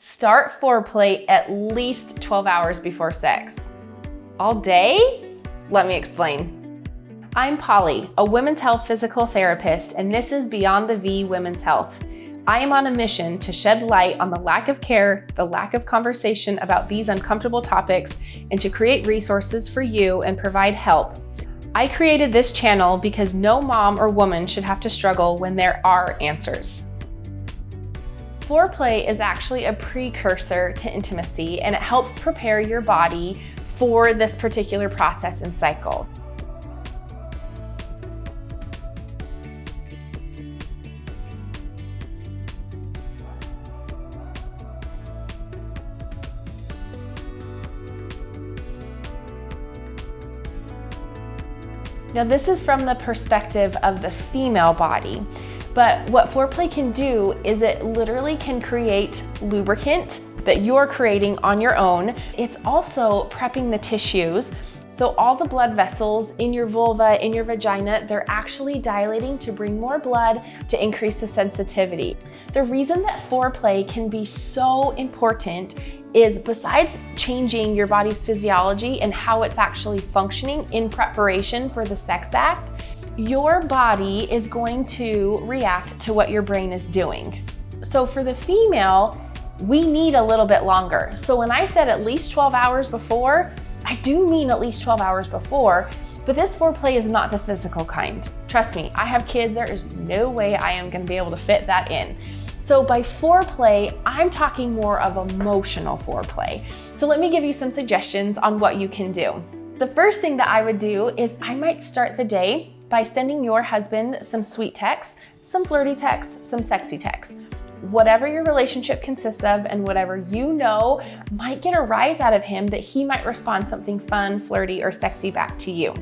Start foreplay at least 12 hours before sex. All day? Let me explain. I'm Pauli, a women's health physical therapist, and this is Beyond the V Women's Health. I am on a mission to shed light on the lack of care, the lack of conversation about these uncomfortable topics, and to create resources for you and provide help. I created this channel because no mom or woman should have to struggle when there are answers. Foreplay is actually a precursor to intimacy, and it helps prepare your body for this particular process and cycle. Now, this is from the perspective of the female body, but what foreplay can do is it literally can create lubricant that you're creating on your own. It's also prepping the tissues. So all the blood vessels in your vulva, in your vagina, they're actually dilating to bring more blood to increase the sensitivity. The reason that foreplay can be so important is, besides changing your body's physiology and how it's actually functioning in preparation for the sex act, your body is going to react to what your brain is doing. So for the female, we need a little bit longer. So when I said at least 12 hours before, I do mean at least 12 hours before, but this foreplay is not the physical kind. Trust me, I have kids, there is no way I am gonna be able to fit that in. So by foreplay, I'm talking more of emotional foreplay. So let me give you some suggestions on what you can do. The first thing that I would do is I might start the day by sending your husband some sweet texts, some flirty texts, some sexy texts. Whatever your relationship consists of and whatever you know might get a rise out of him, that he might respond something fun, flirty, or sexy back to you.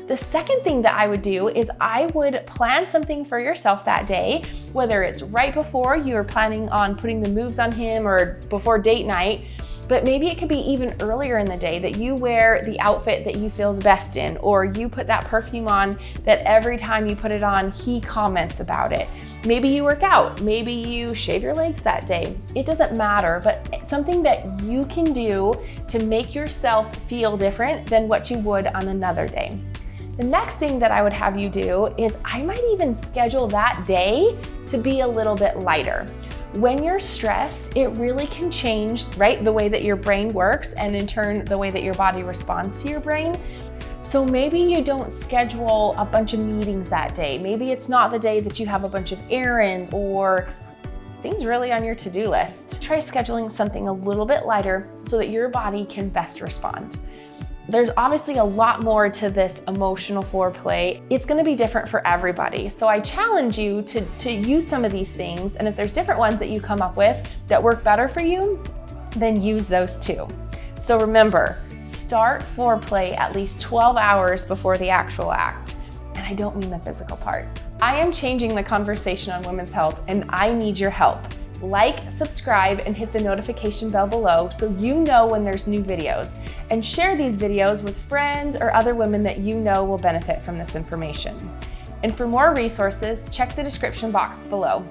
The second thing that I would do is I would plan something for yourself that day, whether it's right before you're planning on putting the moves on him or before date night, but maybe it could be even earlier in the day that you wear the outfit that you feel the best in, or you put that perfume on that every time you put it on, he comments about it. Maybe you work out, maybe you shave your legs that day. It doesn't matter, but it's something that you can do to make yourself feel different than what you would on another day. The next thing that I would have you do is I might even schedule that day to be a little bit lighter. When you're stressed, it really can change, right, the way that your brain works, and in turn, the way that your body responds to your brain. So maybe you don't schedule a bunch of meetings that day. Maybe it's not the day that you have a bunch of errands or things really on your to-do list. Try scheduling something a little bit lighter so that your body can best respond. There's obviously a lot more to this emotional foreplay. It's gonna be different for everybody. So I challenge you to use some of these things, and if there's different ones that you come up with that work better for you, then use those too. So remember, start foreplay at least 12 hours before the actual act. And I don't mean the physical part. I am changing the conversation on women's health, and I need your help. Like, subscribe, and hit the notification bell below so you know when there's new videos. And share these videos with friends or other women that you know will benefit from this information. And for more resources, check the description box below.